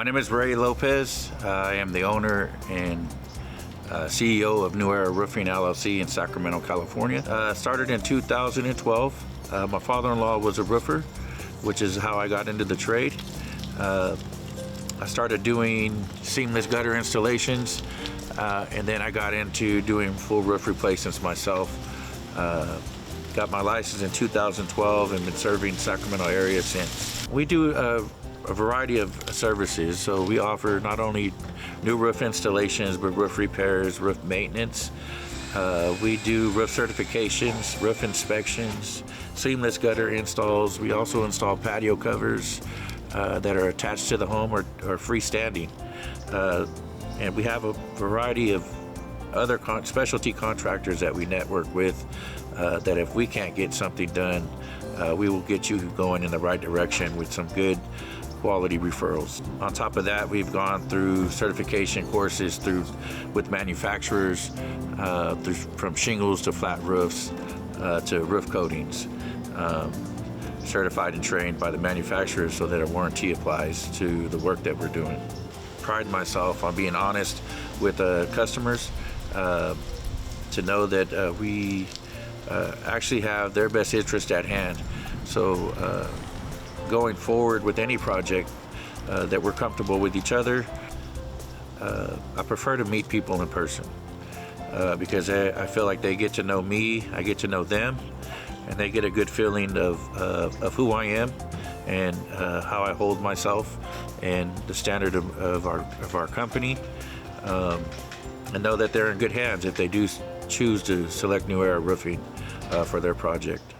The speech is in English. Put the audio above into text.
My name is Ray Lopez. I am the owner and CEO of New Era Roofing LLC in Sacramento, California. Started in 2012. My father-in-law was a roofer, which is how I got into the trade. I started doing seamless gutter installations, and then I got into doing full roof replacements myself. Got my license in 2012 and been serving Sacramento area since. We do a variety of services, so we offer not only new roof installations, but roof repairs, roof maintenance. We do roof certifications, roof inspections, seamless gutter installs. We also install patio covers that are attached to the home or freestanding. And we have a variety of other specialty contractors that we network with that if we can't get something done, we will get you going in the right direction with some good quality referrals. On top of that, we've gone through certification courses with manufacturers, from shingles to flat roofs to roof coatings, certified and trained by the manufacturers so that a warranty applies to the work that we're doing. Pride myself on being honest with customers to know that we actually have their best interest at hand. So going forward with any project that we're comfortable with each other, I prefer to meet people in person because I feel like they get to know me, I get to know them, and they get a good feeling of who I am and how I hold myself and the standard of our company, and know that they're in good hands if they do choose to select New Era Roofing for their project.